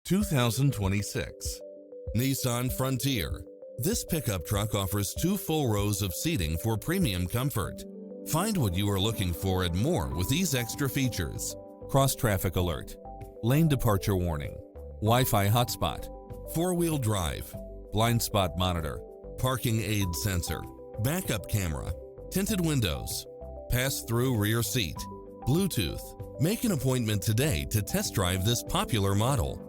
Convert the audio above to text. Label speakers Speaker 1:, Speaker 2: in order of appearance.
Speaker 1: 2026 Nissan Frontier. This pickup truck offers 2 full rows of seating for premium comfort. Find what you are looking for and more with these extra features: cross-traffic alert, lane departure warning, Wi-Fi hotspot, 4-wheel drive, blind spot monitor, parking aid sensor, backup camera, tinted windows, pass-through rear seat, Bluetooth. Make an appointment today to test drive this popular model.